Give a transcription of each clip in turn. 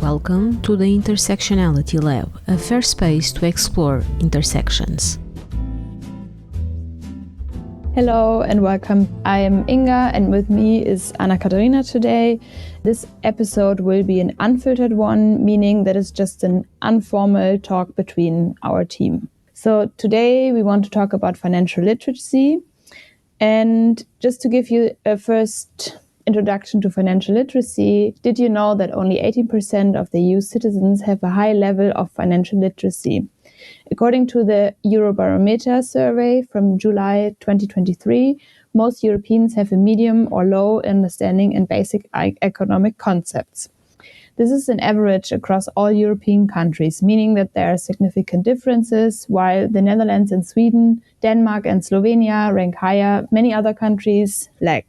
Welcome to the Intersectionality Lab, a fair space to explore intersections. Hello and welcome. I am Inga and with me is Anna-Katharina today. This episode will be an unfiltered one, meaning that it's just an informal talk between our team. So today we want to talk about financial literacy. And just to give you a first introduction to financial literacy, did you know that only 18% of the EU citizens have a high level of financial literacy? According to the Eurobarometer survey from July 2023, most Europeans have a medium or low understanding in basic economic concepts. This is an average across all European countries, meaning that there are significant differences. While the Netherlands and Sweden, Denmark and Slovenia rank higher, many other countries lag.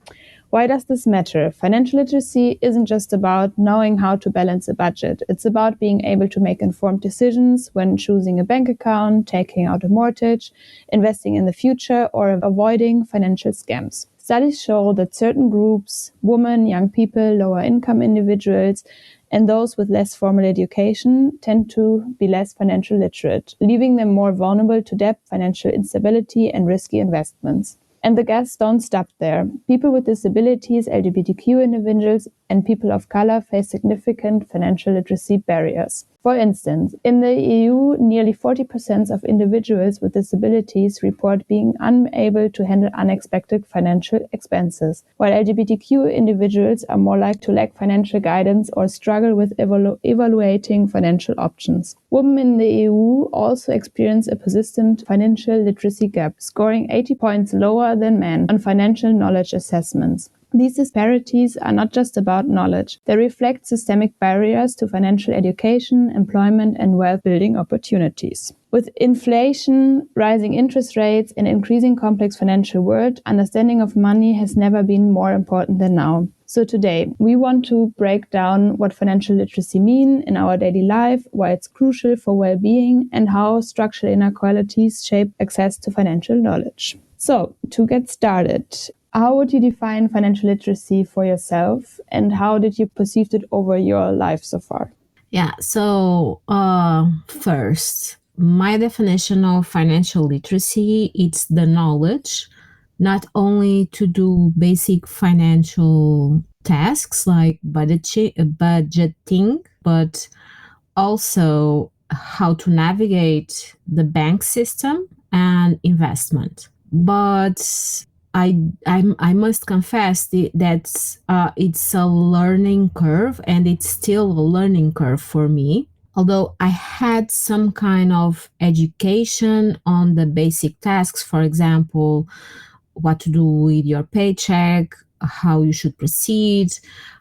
Why does this matter? Financial literacy isn't just about knowing how to balance a budget. It's about being able to make informed decisions when choosing a bank account, taking out a mortgage, investing in the future, or avoiding financial scams. Studies show that certain groups, women, young people, lower income individuals, and those with less formal education tend to be less financial literate, leaving them more vulnerable to debt, financial instability, and risky investments. And the guests don't stop there. People with disabilities, LGBTQ individuals, and people of color face significant financial literacy barriers. For instance, in the EU, nearly 40% of individuals with disabilities report being unable to handle unexpected financial expenses, while LGBTQ individuals are more likely to lack financial guidance or struggle with evaluating financial options. Women in the EU also experience a persistent financial literacy gap, scoring 80 points lower than men on financial knowledge assessments. These disparities are not just about knowledge. They reflect systemic barriers to financial education, employment, and wealth-building opportunities. With inflation, rising interest rates, and increasing complex financial world, understanding of money has never been more important than now. So today, we want to break down what financial literacy means in our daily life, why it's crucial for well-being, and how structural inequalities shape access to financial knowledge. So, to get started, how would you define financial literacy for yourself, and how did you perceive it over your life so far? First, my definition of financial literacy, it's the knowledge not only to do basic financial tasks like budgeting, but also how to navigate the bank system and investment. But I must confess that it's a learning curve, and it's still a learning curve for me. Although I had some kind of education on the basic tasks, for example, what to do with your paycheck, how you should proceed,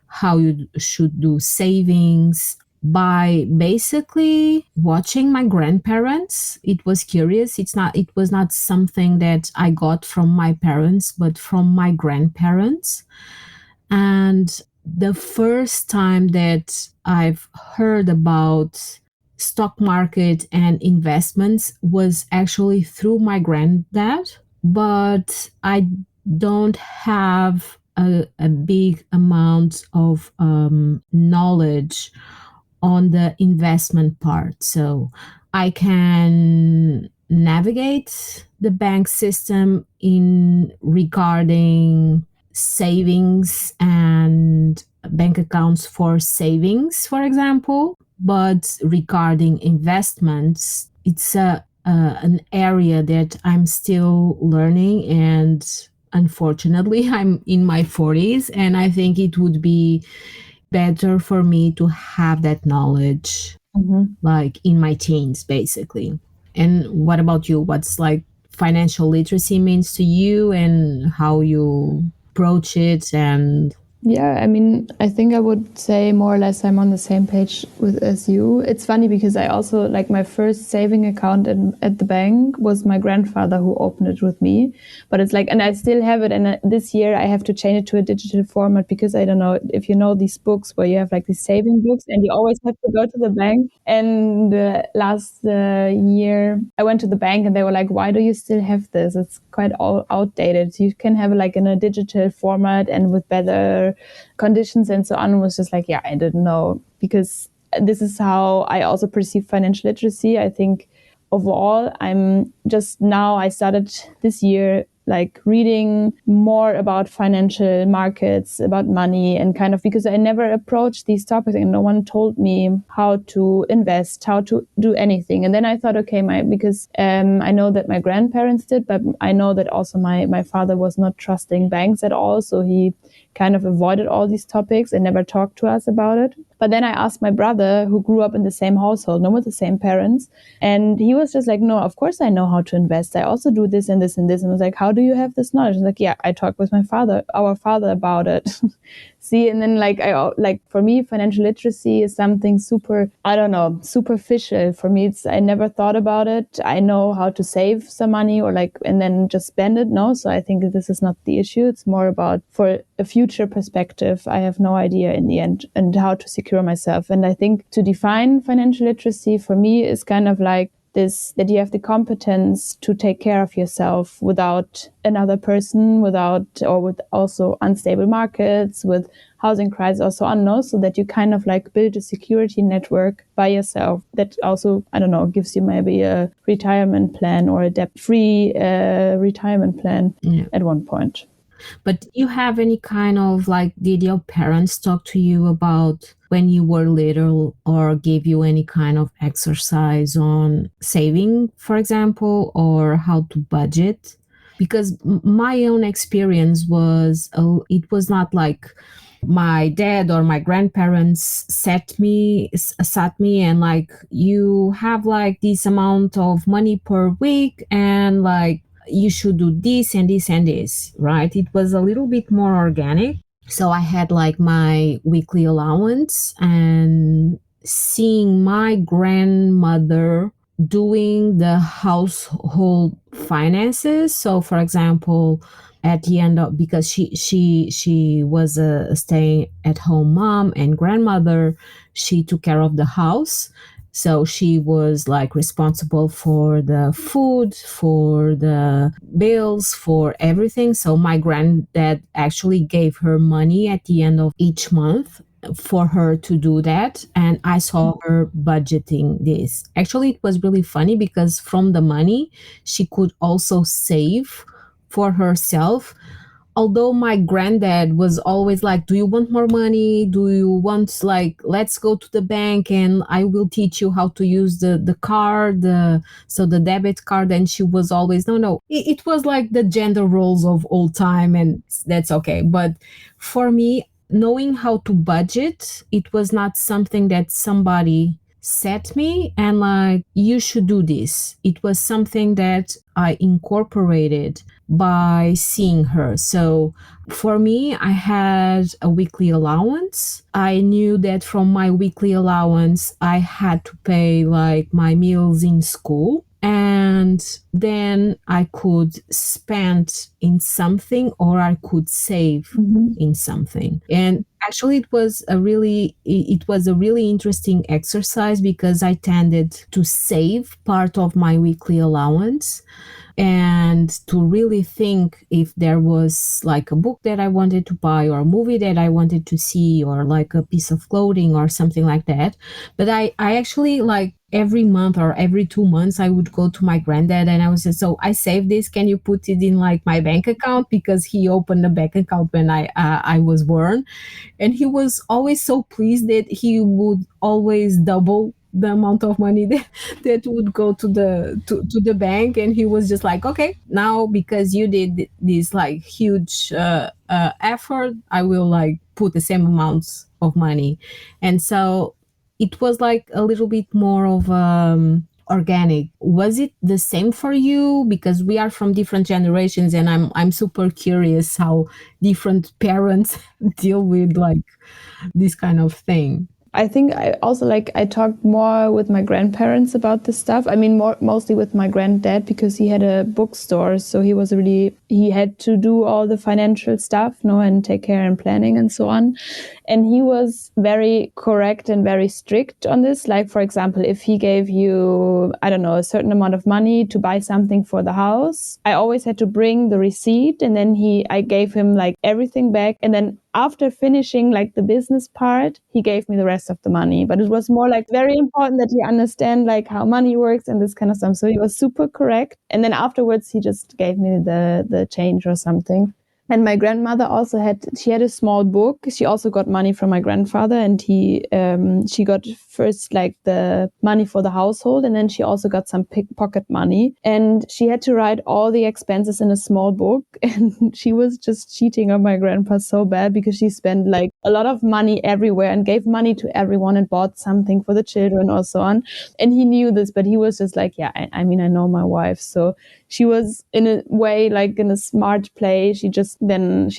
how you should do savings. By basically watching my grandparents, it was curious. It was not something that I got from my parents, but from my grandparents. And the first time that I've heard about stock market and investments was actually through my granddad, but I don't have a big amount of knowledge on the investment part. So I can navigate the bank system in regarding savings and bank accounts for savings, for example. But regarding investments, it's an area that I'm still learning, and unfortunately I'm in my 40s, and I think it would be better for me to have that knowledge like in my teens, basically. And what about you? What's like financial literacy means to you, and how you approach it? And Yeah, I mean, I think I would say more or less I'm on the same page as you. It's funny because I also, like, my first saving account at the bank was my grandfather who opened it with me. But it's like, and I still have it. And this year I have to change it to a digital format because I don't know if you know these books where you have like these saving books and you always have to go to the bank. And last year I went to the bank and they were like, why do you still have this? It's quite outdated. You can have it like in a digital format and with better conditions and so on. Was just like, yeah, I didn't know, because this is how I also perceive financial literacy. I think overall, I started this year like reading more about financial markets, about money, and kind of because I never approached these topics and no one told me how to invest, how to do anything. And then I thought, okay, because I know that my grandparents did, but I know that also my father was not trusting banks at all. So he kind of avoided all these topics and never talked to us about it. But then I asked my brother, who grew up in the same household, no, with the same parents, and he was just like, no, of course I know how to invest. I also do this and this and this. And I was like, how do you have this knowledge? I was like, yeah, I talked with our father about it. See, and then like for me, financial literacy is something super, I don't know, superficial. For me, I never thought about it. I know how to save some money and then just spend it. No, so I think this is not the issue. It's more about for a future perspective. I have no idea in the end and how to secure myself. And I think to define financial literacy for me is kind of like this, that you have the competence to take care of yourself without another person, with also unstable markets, with housing crisis or so on, no? So that you kind of like build a security network by yourself that also, I don't know, gives you maybe a retirement plan or a debt-free retirement plan at one point. But do you have any kind of like, did your parents talk to you about when you were little or give you any kind of exercise on saving, for example, or how to budget? Because my own experience was, it was not like my dad or my grandparents sat me and like, you have like this amount of money per week and like you should do this and this and this, right? It was a little bit more organic. So I had like my weekly allowance and seeing my grandmother doing the household finances. So for example, at the end of, because she was a stay at home mom and grandmother, she took care of the house. So she was like responsible for the food, for the bills, for everything. So my granddad actually gave her money at the end of each month for her to do that. And I saw her budgeting this. Actually, it was really funny because from the money, she could also save for herself. Although my granddad was always like, do you want more money? Do you want, like, let's go to the bank and I will teach you how to use the card, the debit card. And she was always, no. It was like the gender roles of old time, and that's okay. But for me, knowing how to budget, it was not something that somebody set me and like, you should do this. It was something that I incorporated by seeing her. So for me, I had a weekly allowance. I knew that from my weekly allowance, I had to pay like my meals in school. And then I could spend in something or I could save in something. And actually it was a really interesting exercise because I tended to save part of my weekly allowance and to really think if there was like a book that I wanted to buy or a movie that I wanted to see or like a piece of clothing or something like that. But I actually, like, every month or every 2 months I would go to my granddad and I was just, so I saved this, can you put it in like my bank account? Because he opened a bank account when I was born, and he was always so pleased that he would always double the amount of money that would go to the bank. And he was just like, okay, now because you did this like huge effort, I will like put the same amounts of money. And so it was like a little bit more of organic. Was it the same for you? Because we are from different generations, and I'm super curious how different parents deal with like this kind of thing. I think I also I talked more with my grandparents about this stuff. I mean, mostly with my granddad because he had a bookstore. So he had to do all the financial stuff, and take care and planning and so on. And he was very correct and very strict on this. Like, for example, if he gave you, I don't know, a certain amount of money to buy something for the house, I always had to bring the receipt. And then I gave him like everything back. And then after finishing like the business part, he gave me the rest of the money. But it was more like very important that he understand like how money works and this kind of stuff. So he was super correct. And then afterwards, he just gave me the change or something. And my grandmother also she had a small book. She also got money from my grandfather, and she got first like the money for the household, and then she also got some pocket money. And she had to write all the expenses in a small book. And she was just cheating on my grandpa so bad because she spent like a lot of money everywhere and gave money to everyone and bought something for the children or so on. And he knew this, but he was just like, yeah, I mean, I know my wife. So she was in a way like in a smart play. She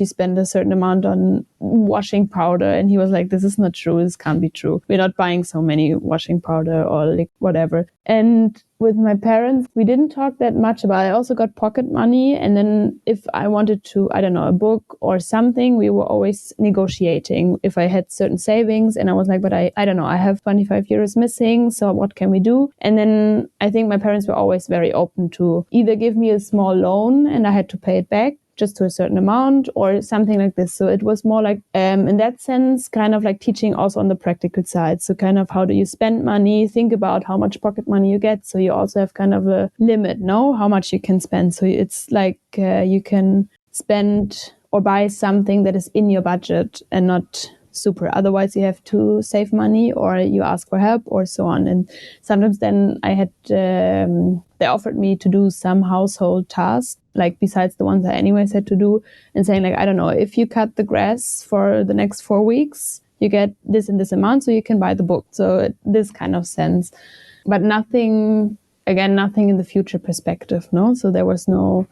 spent a certain amount on washing powder, and he was like, this is not true, this can't be true, we're not buying so many washing powder or like whatever. And with my parents, we didn't talk that much about it. I also got pocket money, and then if I wanted to, I don't know, a book or something, we were always negotiating. If I had certain savings and I was like, but I don't know, I have 25 euros missing, so what can we do? And then I think my parents were always very open to either give me a small loan and I had to pay it back just to a certain amount or something like this. So it was more like, in that sense, kind of like teaching also on the practical side. So kind of how do you spend money? Think about how much pocket money you get. So you also have kind of a limit, no? How much you can spend. So it's like you can spend or buy something that is in your budget and not super. Otherwise, you have to save money or you ask for help or so on. And sometimes then I had, they offered me to do some household tasks, like besides the ones I anyways had to do, and saying like, I don't know, if you cut the grass for the next 4 weeks, you get this and this amount, so you can buy the book. So this kind of sense, but nothing in the future perspective, no? So there was no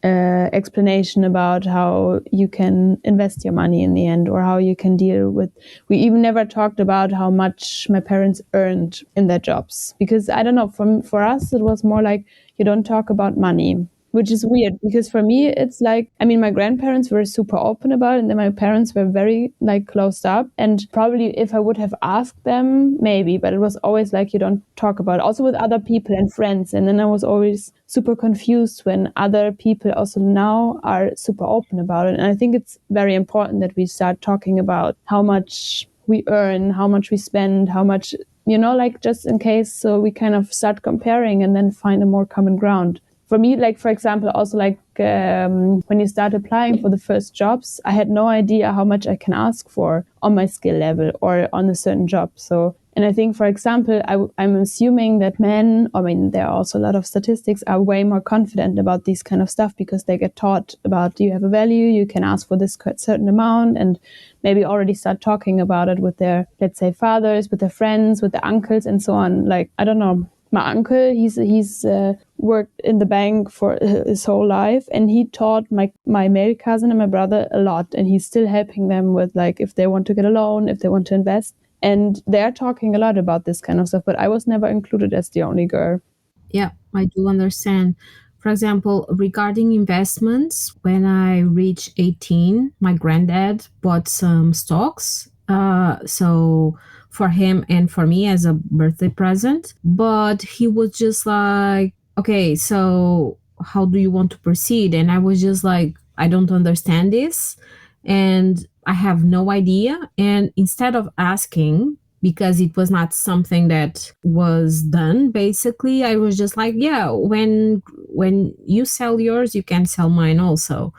explanation about how you can invest your money in the end or how you can deal with. We even never talked about how much my parents earned in their jobs, because I don't know, for us it was more like you don't talk about money, which is weird because for me it's like, I mean, my grandparents were super open about it, and then my parents were very like closed up, and probably if I would have asked them, maybe, but it was always like you don't talk about it, also with other people and friends. And then I was always super confused when other people also now are super open about it. And I think it's very important that we start talking about how much we earn, how much we spend, how much, you know, like just in case, so we kind of start comparing and then find a more common ground. For me, like, for example, also like when you start applying for the first jobs, I had no idea how much I can ask for on my skill level or on a certain job. So, and I think, for example, I'm assuming that men, I mean, there are also a lot of statistics, are way more confident about these kind of stuff because they get taught about, do you have a value? You can ask for this certain amount, and maybe already start talking about it with their, let's say, fathers, with their friends, with their uncles and so on. Like, I don't know. My uncle, he's worked in the bank for his whole life, and he taught my male cousin and my brother a lot, and he's still helping them with like if they want to get a loan, if they want to invest, and they're talking a lot about this kind of stuff. But I was never included as the only girl. Yeah, I do understand. For example, regarding investments, when I reached 18, my granddad bought some stocks. So for him and for me as a birthday present. But he was just like, okay, so how do you want to proceed? And I was just like, I don't understand this. And I have no idea. And instead of asking, because it was not something that was done, basically I was just like, yeah, when you sell yours you can sell mine also.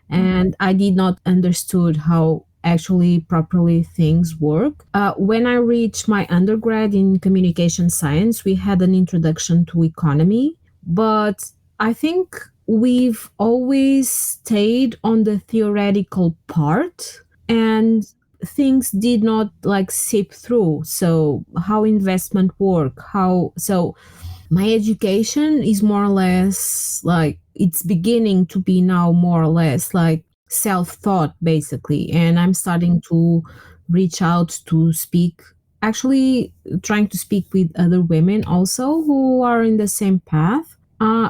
And I did not understood how actually properly things work. When I reached my undergrad in communication science, we had an introduction to economy, but I think we've always stayed on the theoretical part, and things did not like seep through. So how investment work, how, so my education is more or less like it's beginning to be now more or less like self-thought basically, and I'm starting to reach out to speak, actually trying to speak with other women also who are in the same path.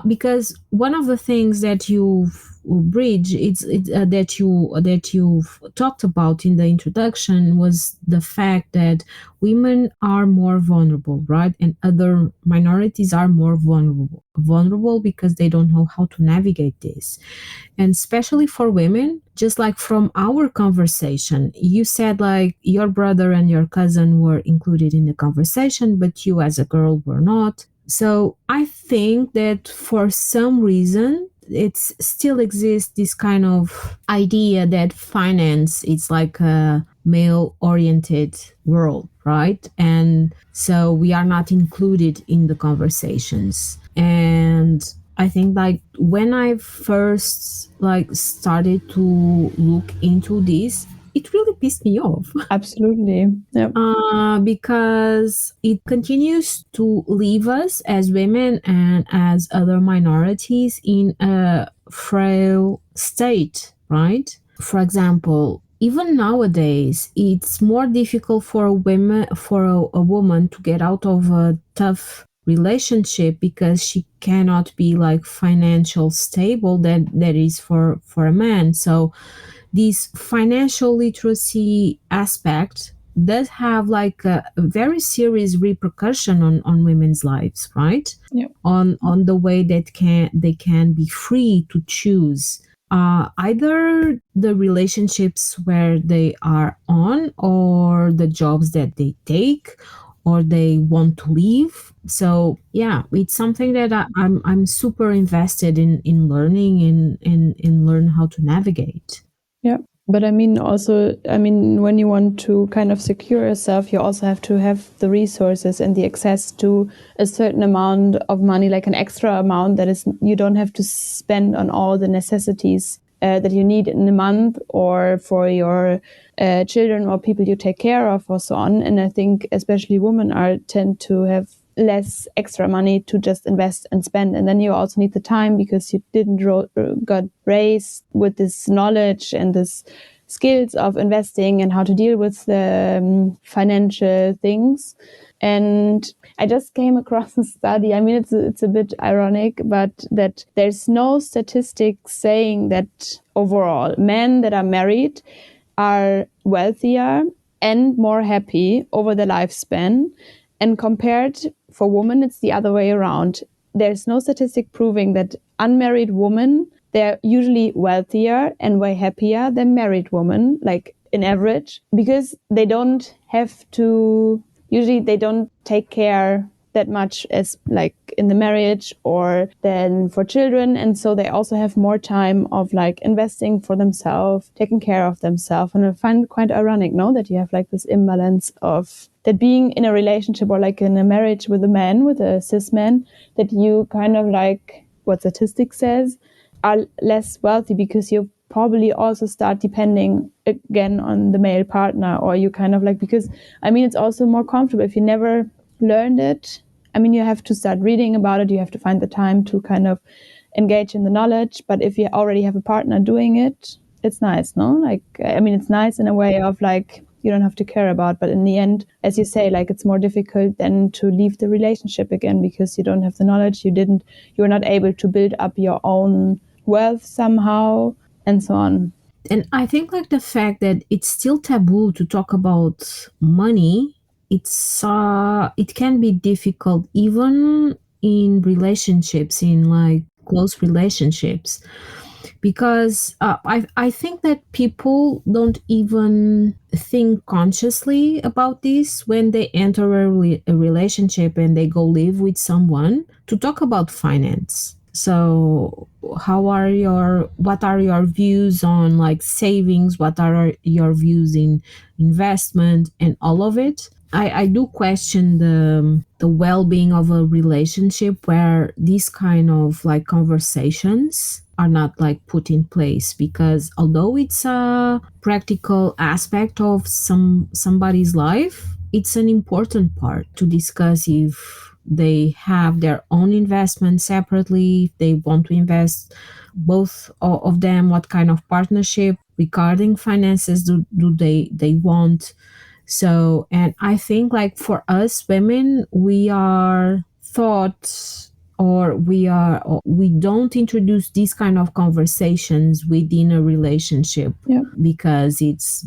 Because one of the things that you've bridge that you've talked about in the introduction was the fact that women are more vulnerable, right? And other minorities are more vulnerable because they don't know how to navigate this. And especially for women, just like from our conversation, you said like your brother and your cousin were included in the conversation, but you as a girl were not. So I think that for some reason, it still exists this kind of idea that finance is like a male oriented world, right? And so we are not included in the conversations. And I think like when I first like started to look into this, it really pissed me off. Absolutely. Yep. Because it continues to leave us as women and as other minorities in a frail state, right? For example, even nowadays, it's more difficult for a woman to get out of a tough relationship because she cannot be like financial stable that is for a man. So this financial literacy aspect does have like a very serious repercussion on women's lives, right? Yep. On the way that they can be free to choose either the relationships where they are on or the jobs that they take or they want to leave. So yeah, it's something that I'm super invested in learning and learn how to navigate. Yeah. But I mean, also, I mean, when you want to kind of secure yourself, you also have to have the resources and the access to a certain amount of money, like an extra amount that is, you don't have to spend on all the necessities that you need in a month or for your children or people you take care of or so on. And I think especially women tend to have less extra money to just invest and spend. And then you also need the time because you didn't got raised with this knowledge and this skills of investing and how to deal with the financial things. And I just came across a study. I mean, it's a bit ironic, but that there's no statistics saying that overall men that are married are wealthier and more happy over the lifespan. And compared for women, it's the other way around. There's no statistic proving that unmarried women, they're usually wealthier and way happier than married women, like in average, because they don't have to, usually they don't take care that much as like in the marriage or then for children. And so they also have more time of like investing for themselves, taking care of themselves. And I find it quite ironic, no, that you have like this imbalance of that being in a relationship or like in a marriage with a man, with a cis man, that you kind of like what statistics says are less wealthy because you probably also start depending again on the male partner, or you kind of like, because I mean, it's also more comfortable if you never learned it. I mean, you have to start reading about it. You have to find the time to kind of engage in the knowledge. But if you already have a partner doing it, it's nice, no? Like, I mean, it's nice in a way of like, you don't have to care about. But in the end, as you say, like, it's more difficult then to leave the relationship again because you don't have the knowledge. You're not able to build up your own wealth somehow and so on. And I think like the fact that it's still taboo to talk about money, it can be difficult even in relationships, in like close relationships, because I think that people don't even think consciously about this when they enter a relationship and they go live with someone to talk about finance. So what are your views on like savings? What are your views in investment and all of it? I do question the well-being of a relationship where these kind of like conversations are not like put in place, because although it's a practical aspect of somebody's life, it's an important part to discuss if they have their own investment separately, if they want to invest both of them, what kind of partnership regarding finances do they want. So, and I think like for us women, we are taught or we don't introduce these kind of conversations within a relationship because it's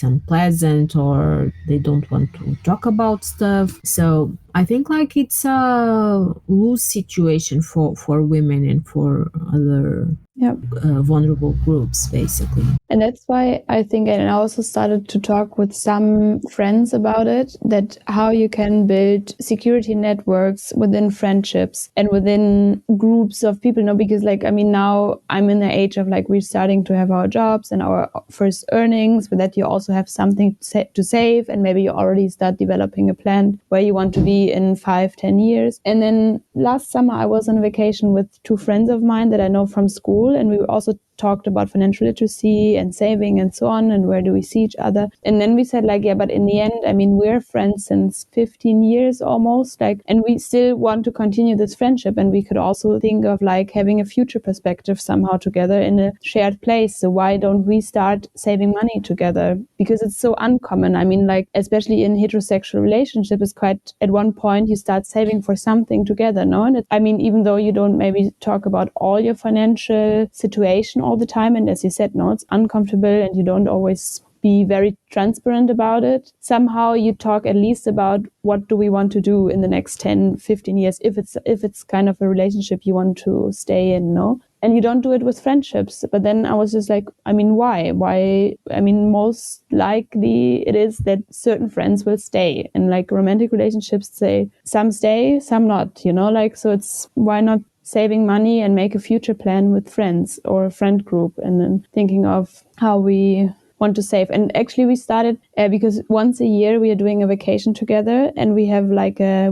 unpleasant or they don't want to talk about stuff. So I think like it's a loose situation for women and for other vulnerable groups, basically. And that's why I think, and I also started to talk with some friends about it, that how you can build security networks within friendships and within groups of people, because now I'm in the age of we're starting to have our jobs and our first earnings, but that you also have something to save, and maybe you already start developing a plan where you want to be in 5-10 years. And then last summer I was on vacation with two friends of mine that I know from school, and we also talked about financial literacy and saving and so on, and where do we see each other. And then we said but in the end, we're friends since 15 years almost, and we still want to continue this friendship, and we could also think of having a future perspective somehow together in a shared place. So why don't we start saving money together? Because it's so uncommon. Especially in heterosexual relationship, it's quite, at one point you start saving for something together, no? And even though you don't maybe talk about all your financial situation all the time, and as you said, no, it's uncomfortable and you don't always be very transparent about it, somehow you talk at least about what do we want to do in the next 10-15 years, if it's kind of a relationship you want to stay in, no? And you don't do it with friendships. But then I was just why most likely it is that certain friends will stay, and romantic relationships, say some stay, some not, so it's, why not saving money and make a future plan with friends or a friend group, and then thinking of how we want to save. And actually we started because once a year we are doing a vacation together, and we have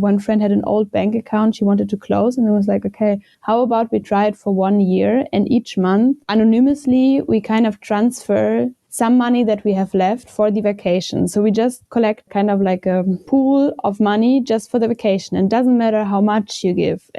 one friend had an old bank account she wanted to close, and it was okay, how about we try it for 1 year, and each month anonymously we kind of transfer some money that we have left for the vacation. So we just collect kind of a pool of money just for the vacation. And it doesn't matter how much you give.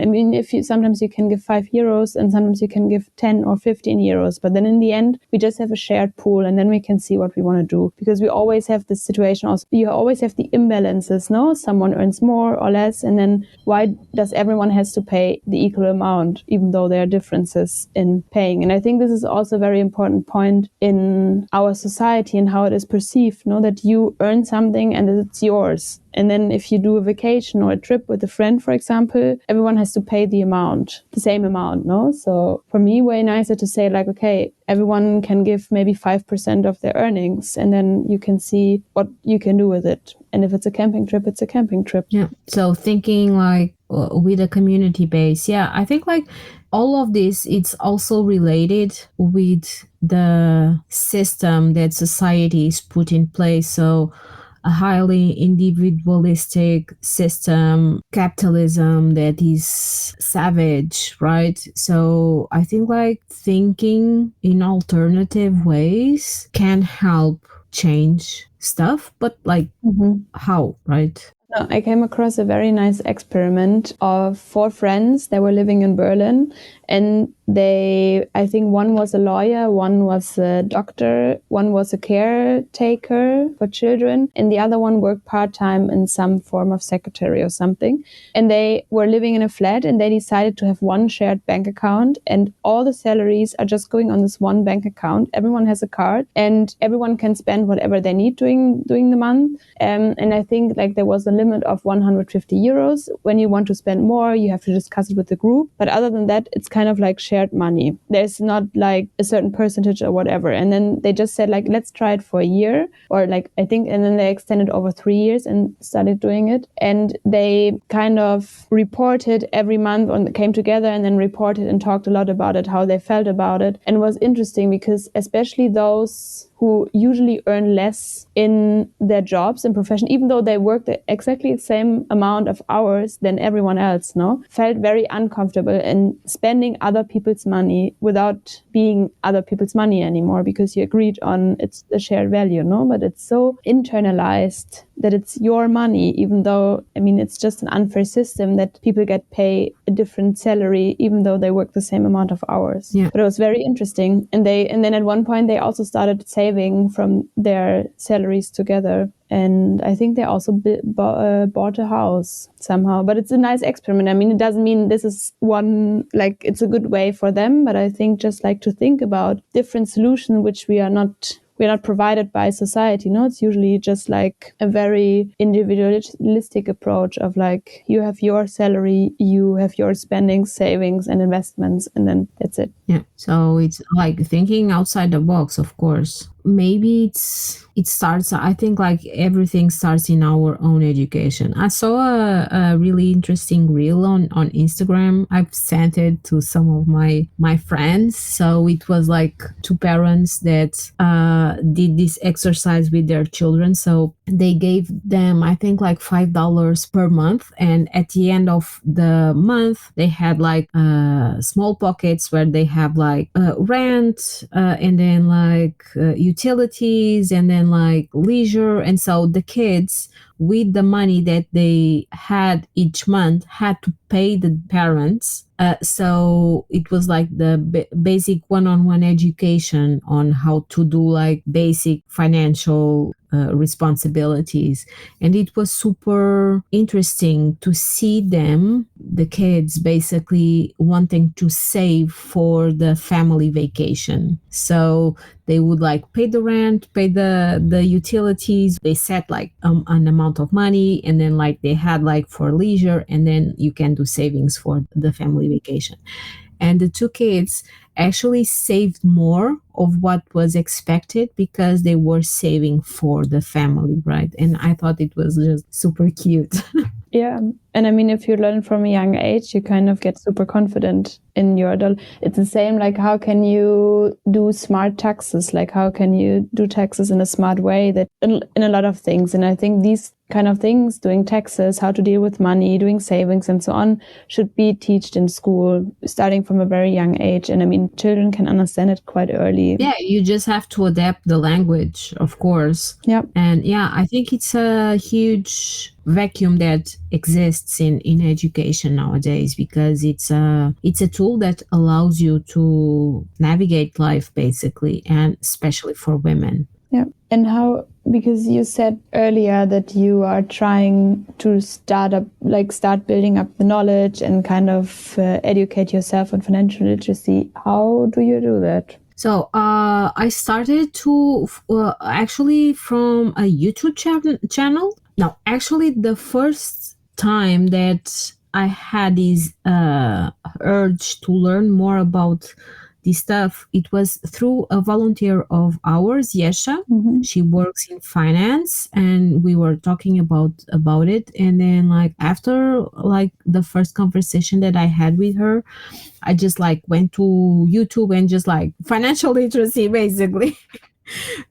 Sometimes you can give €5 and sometimes you can give 10 or 15 euros. But then in the end, we just have a shared pool, and then we can see what we want to do. Because we always have this situation also, you always have the imbalances, no? Someone earns more or less. And then why does everyone has to pay the equal amount, even though there are differences in paying? And I think this is also a very important point in our society and how it is perceived, no, that you earn something and it's yours. And then if you do a vacation or a trip with a friend, for example, everyone has to pay the same amount, no? So for me, way nicer to say okay, everyone can give maybe 5% of their earnings, and then you can see what you can do with it. And if it's a camping trip, it's a camping trip. Yeah. So thinking with a community base, I think all of this, it's also related with the system that society is put in place. So a highly individualistic system, capitalism that is savage, right? So I think thinking in alternative ways can help change stuff, but how, right? No, I came across a very nice experiment of 4 friends that were living in Berlin, and I think one was a lawyer, one was a doctor, one was a caretaker for children, and the other one worked part-time in some form of secretary or something. And they were living in a flat, and they decided to have one shared bank account, and all the salaries are just going on this one bank account. Everyone has a card, and everyone can spend whatever they need during the month. And I think there was a limit of €150. When you want to spend more, you have to discuss it with the group. But other than that, it's kind of shared money. There's not a certain percentage or whatever. And then they just said let's try it for a year, or I think, and then they extended over 3 years and started doing it. And they kind of reported every month, or came together and then reported and talked a lot about it, how they felt about it. And it was interesting because especially those who usually earn less in their jobs and profession, even though they work exactly the same amount of hours than everyone else, no, felt very uncomfortable in spending other people's money without being other people's money anymore, because you agreed on it's a shared value, no? But it's so internalized that it's your money, even though, I mean, it's just an unfair system that people get paid a different salary even though they work the same amount of hours. Yeah. But it was very interesting. And then at one point they also started saving from their salaries together. And I think they also bought a house somehow. But it's a nice experiment. I mean, it doesn't mean this is one, like, it's a good way for them. But I think just like to think about different solutions, which we're not provided by society. No, it's usually just like a very individualistic approach of like, you have your salary, you have your spending, savings and investments, and then that's it. Yeah. So it's like thinking outside the box, of course. Maybe it starts, I think like everything starts in our own education. I saw a really interesting reel on Instagram. I've sent it to some of my friends. So it was like two parents that did this exercise with their children. So they gave them, I think like $5 per month. And at the end of the month, they had like small pockets where they have like rent and then like utilities and then like leisure. And so the kids, with the money that they had each month, had to pay the parents. So it was like the basic one-on-one education on how to do like basic financial responsibilities. And it was super interesting to see them, the kids, basically wanting to save for the family vacation. So they would like pay the rent, pay the utilities. They set like an amount of money, and then like they had like for leisure, and then you can do savings for the family vacation. And the two kids actually saved more of what was expected because they were saving for the family, right? And I thought it was just super cute. Yeah. And I mean, if you learn from a young age, you kind of get super confident in your adult. It's the same, like, how can you do smart taxes? Like, how can you do taxes in a smart way that in a lot of things? And I think these kind of things, doing taxes, how to deal with money, doing savings and so on, should be taught in school, starting from a very young age. And I mean, children can understand it quite early. Yeah, you just have to adapt the language, of course. Yeah. And yeah, I think it's a huge vacuum that exists in education nowadays, because it's a tool that allows you to navigate life, basically, and especially for women. Yeah. And how, because you said earlier that you are trying to start building up the knowledge and kind of educate yourself on financial literacy. How do you do that? So I started to actually from a YouTube channel. No, actually the first time that I had this urge to learn more about this stuff, it was through a volunteer of ours, Yesha. Mm-hmm. She works in finance, and we were talking about it. And then like after like the first conversation that I had with her, I just like went to YouTube and just like financial literacy, basically,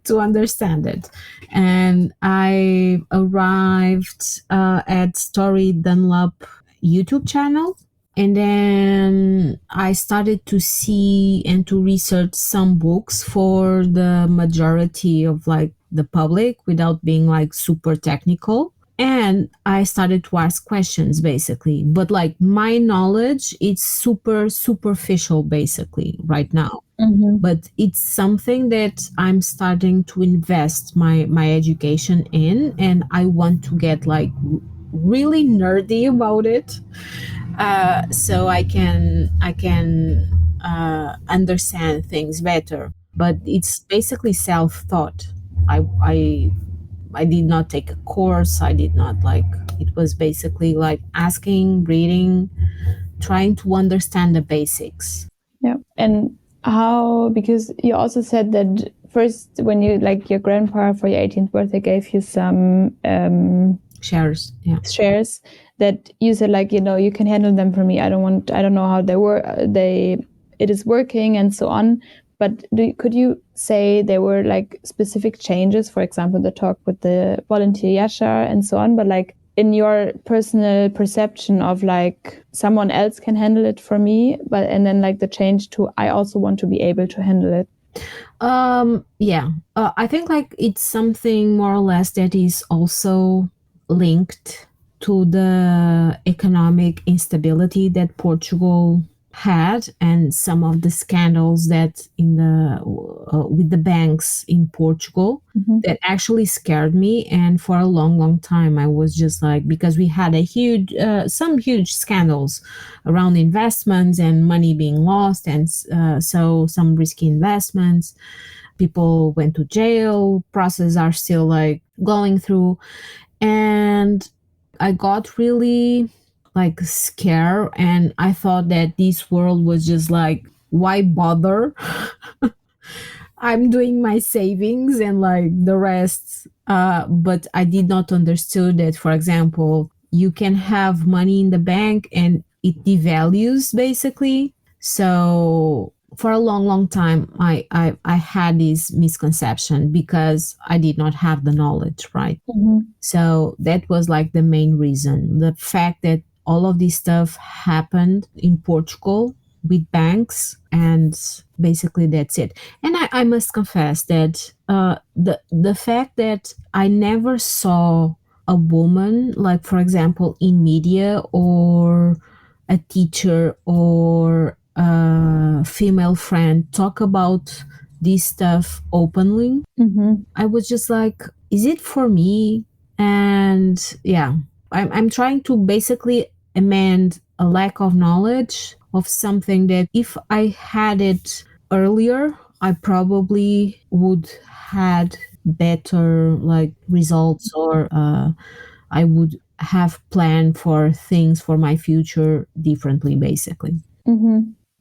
to understand it. And I arrived at Story Dunlop YouTube channel. And then I started to see and to research some books for the majority of like the public without being like super technical. And I started to ask questions, basically. But like my knowledge, it's super superficial, basically, right now. Mm-hmm. But it's something that I'm starting to invest my education in, and I want to get like really nerdy about it, so I can understand things better. But it's basically self-taught. I did not take a course. I did not like, it was basically like asking, reading, trying to understand the basics. Yeah. And how, because you also said that first when you, like, your grandpa for your 18th birthday gave you some shares. Yeah. Shares that you said, like, you know, you can handle them for me. I don't know how it is working and so on. But could you say there were like specific changes, for example, the talk with the volunteer Yasha and so on, but like in your personal perception of like someone else can handle it for me, and then like the change to I also want to be able to handle it? Yeah. I think like it's something more or less that is also linked to the economic instability that Portugal had and some of the scandals that in the with the banks in Portugal that actually scared me. And for a long, long time, I was just like, because we had a huge, some huge scandals around investments and money being lost, and so some risky investments. People went to jail. Processes are still like going through, and I got really like scared, and I thought that this world was just like, why bother? I'm doing my savings and like the rest. But I did not understood that, for example, you can have money in the bank and it devalues basically. So for a long, long time, I had this misconception because I did not have the knowledge, right? So that was like the main reason. The fact that all of this stuff happened in Portugal with banks, and basically that's it. And I must confess that the fact that I never saw a woman, like for example, in media, or a teacher or a female friend talk about this stuff openly, I was just like, is it for me? And yeah, I'm trying to basically amend a lack of knowledge of something that if I had it earlier, I probably would had better like results, or I would have planned for things for my future differently, basically.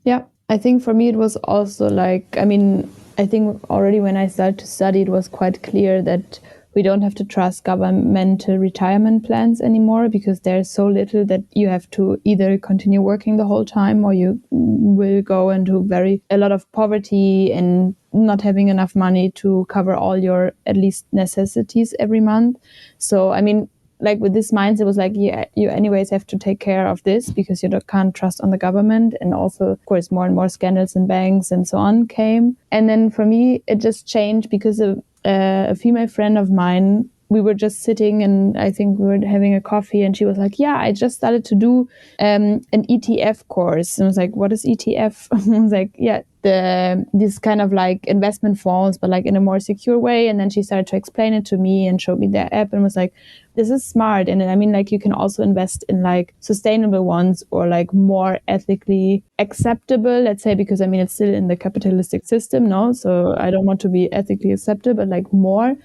Yeah, I think for me it was also like, I mean, I think already when I started to study, it was quite clear that we don't have to trust governmental retirement plans anymore, because there's so little that you have to either continue working the whole time, or you will go into a lot of poverty and not having enough money to cover all your at least necessities every month. So, I mean, like with this mindset, it was like, yeah, you anyways have to take care of this because you can't trust on the government. And also, of course, more and more scandals in banks and so on came. And then for me, it just changed because a female friend of mine, we were just sitting and I think we were having a coffee, and she was like, yeah, I just started to do an ETF course. And I was like, what is ETF? I was like, yeah, this kind of like investment funds, but like in a more secure way. And then she started to explain it to me and showed me their app and was like, this is smart. And I mean, like, you can also invest in like sustainable ones or like more ethically acceptable, let's say, because I mean, it's still in the capitalistic system, no? So I don't want to be ethically acceptable, but like more.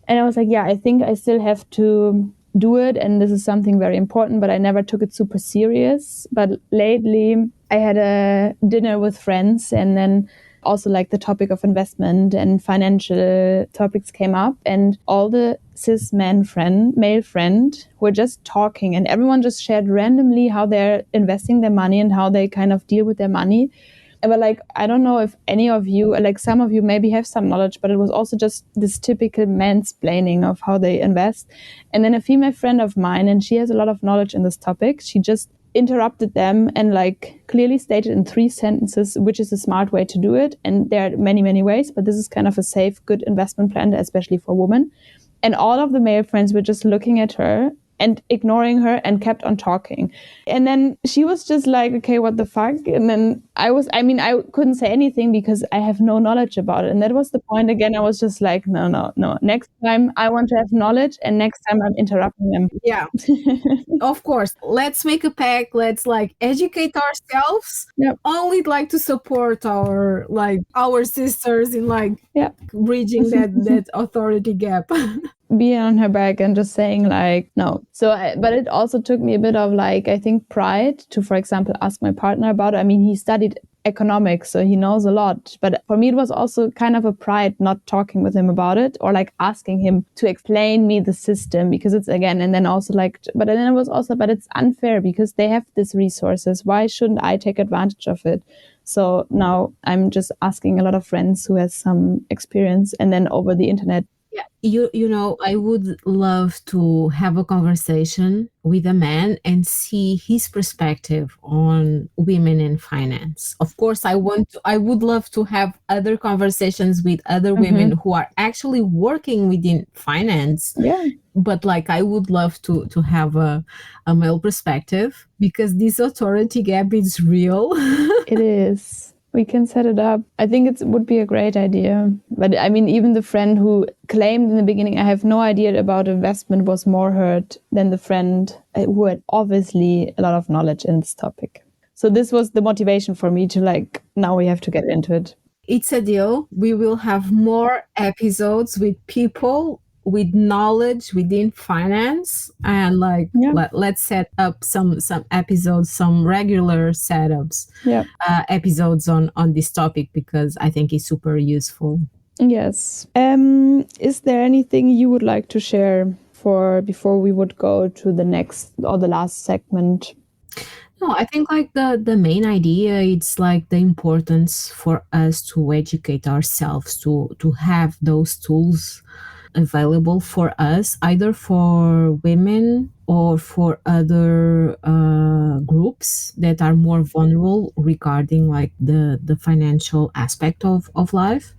And I was like, yeah, I think I still have to do it. And this is something very important, but I never took it super serious. But lately I had a dinner with friends, and then also like the topic of investment and financial topics came up, and all the cis male friend were just talking, and everyone just shared randomly how they're investing their money and how they kind of deal with their money. But like, I don't know if any of you, like some of you maybe have some knowledge, but it was also just this typical mansplaining of how they invest. And then a female friend of mine, and she has a lot of knowledge in this topic, she just interrupted them and like clearly stated in 3 sentences, which is a smart way to do it. And there are many, many ways, but this is kind of a safe, good investment plan, especially for women. And all of the male friends were just looking at her and ignoring her and kept on talking. And then she was just like, okay, what the fuck? And then I couldn't say anything because I have no knowledge about it. And that was the point again. I was just like, no, no, no. Next time I want to have knowledge, and next time I'm interrupting them. Yeah. Of course, let's make a pact. Let's like educate ourselves. Yep. Only like to support our sisters in like bridging that authority gap. Be on her back and just saying like, no. So, but it also took me a bit of like, I think, pride to, for example, ask my partner about it. I mean, he studied economics, so he knows a lot. But for me, it was also kind of a pride not talking with him about it, or like asking him to explain me the system, because it's again, and then also like, but then it was also, but it's unfair because they have these resources. Why shouldn't I take advantage of it? So now I'm just asking a lot of friends who has some experience, and then over the internet Yeah, you know, I would love to have a conversation with a man and see his perspective on women in finance. Of course, I would love to have other conversations with other women who are actually working within finance, Yeah, but like I would love to have a male perspective because this authority gap is real. it is. We can set it up. I think it would be a great idea. But I mean, even the friend who claimed in the beginning, I have no idea about investment, was more hurt than the friend who had obviously a lot of knowledge in this topic. So this was the motivation for me to like, now we have to get into it. It's a deal. We will have more episodes with people with knowledge within finance, and like Yeah. let's set up some episodes, some regular setups, Yeah. episodes on this topic because I think it's super useful. Yes. Is there anything you would like to share for before we would go to the next or the last segment? No, I think like the main idea it's like the importance for us to educate ourselves, to have those tools available for us, either for women or for other groups that are more vulnerable regarding like the financial aspect of life.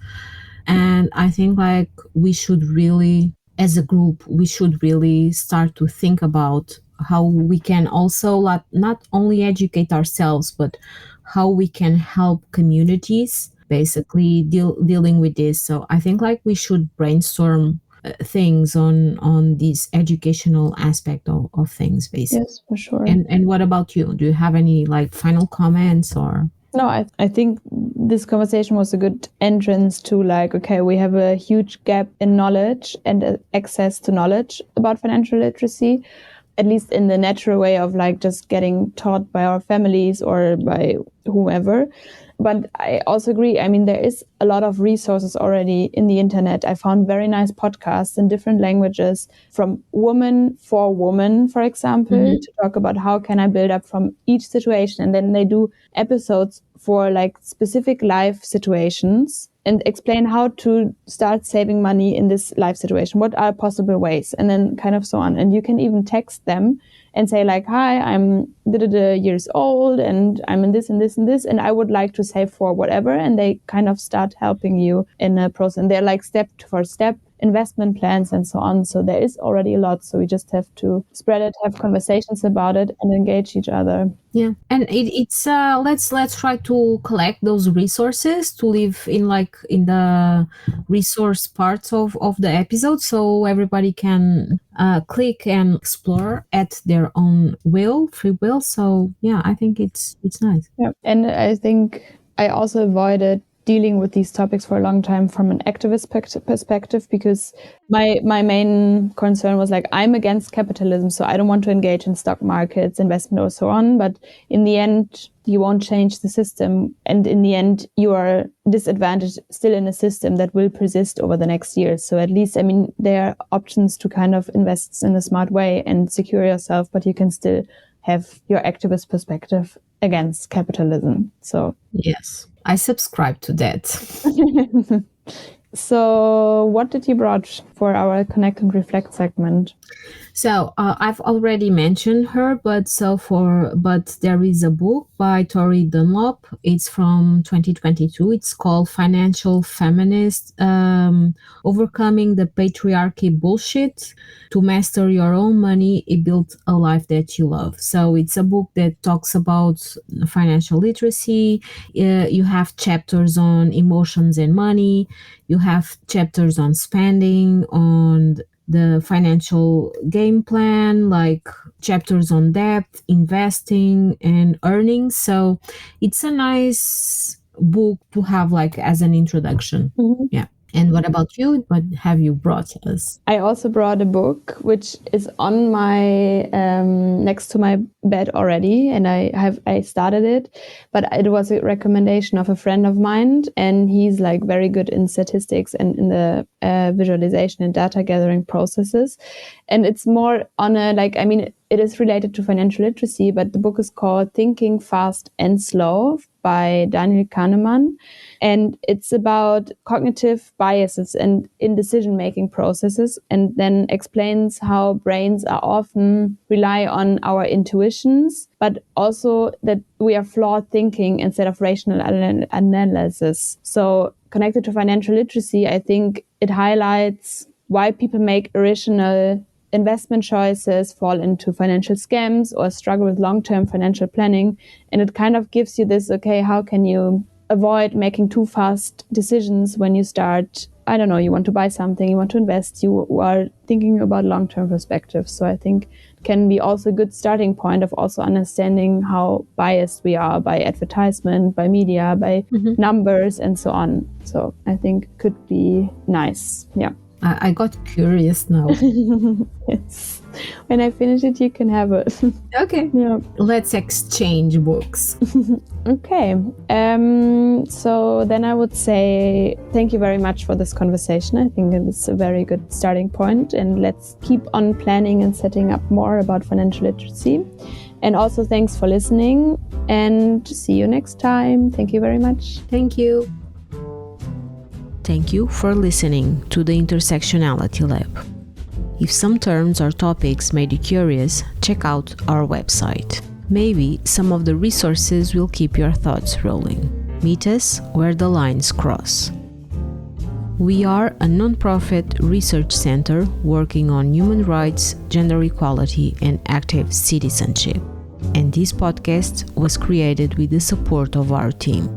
And I think like we should really, as a group, we should really start to think about how we can also not only educate ourselves, but how we can help communities basically dealing with this. So I think like we should brainstorm things on this educational aspect of things basically. Yes, for sure. And what about you? Do you have any like final comments or? No, I think this conversation was a good entrance to like, okay, we have a huge gap in knowledge and access to knowledge about financial literacy, at least in the natural way of like just getting taught by our families or by whoever. But I also agree. I mean, there is a lot of resources already in the internet. I found very nice podcasts in different languages from woman for woman, for example, to talk about how can I build up from each situation. And then they do episodes for like specific life situations and explain how to start saving money in this life situation. What are possible ways? And then kind of so on. And you can even text them and say like, hi, I'm years old and I'm in this and this and this, and I would like to save for whatever. And they kind of start helping you in a process. And they're like step for step investment plans and so on. So there is already a lot. So we just have to spread it, have conversations about it, and engage each other. Yeah, and it's let's try to collect those resources to live in like in the resource parts of the episode, so everybody can click and explore at their own free will. So yeah, I think it's nice. Yeah, and I think I also avoided dealing with these topics for a long time from an activist perspective, because my main concern was like, I'm against capitalism, so I don't want to engage in stock markets, investment, or so on. But in the end, you won't change the system. And in the end, you are disadvantaged still in a system that will persist over the next years. So at least, I mean, there are options to kind of invest in a smart way and secure yourself, but you can still have your activist perspective against capitalism. So Yes, I subscribe to that. So what did you brought for our Connect and Reflect segment? So I've already mentioned her, but there is a book by Tori Dunlop. It's from 2022. It's called Financial Feminist: Overcoming the Patriarchy Bullshit to Master Your Own Money and Build a Life That You Love. So it's a book that talks about financial literacy. You have chapters on emotions and money. You have chapters on spending, on the financial game plan, like chapters on debt, investing, and earnings. So it's a nice book to have like as an introduction. Mm-hmm. Yeah. And what about you? What have you brought us? I also brought a book which is on my next to my bed already, and I started it, but it was a recommendation of a friend of mine, and he's like very good in statistics and in the visualization and data gathering processes, and it's more on a like, I mean, it is related to financial literacy, but the book is called Thinking Fast and Slow by Daniel Kahneman. And it's about cognitive biases and in decision-making processes, and then explains how brains are often rely on our intuitions, but also that we are flawed thinking instead of rational analysis. So connected to financial literacy, I think it highlights why people make irrational investment choices, fall into financial scams, or struggle with long-term financial planning. And it kind of gives you this, okay, how can you avoid making too fast decisions when you start, I don't know, you want to buy something, you want to invest, you are thinking about long-term perspectives. So I think it can be also a good starting point of also understanding how biased we are by advertisement, by media, by numbers, and so on. So I think it could be nice. Yeah. I got curious now. Yes. When I finish it, you can have it. Okay. Yeah. Let's exchange books. Okay. So then I would say thank you very much for this conversation. I think it's a very good starting point, and let's keep on planning and setting up more about financial literacy. And also thanks for listening, and see you next time. Thank you very much. Thank you. Thank you for listening to the Intersectionality Lab. If some terms or topics made you curious, check out our website. Maybe some of the resources will keep your thoughts rolling. Meet us where the lines cross. We are a non-profit research center working on human rights, gender equality, and active citizenship. And this podcast was created with the support of our team.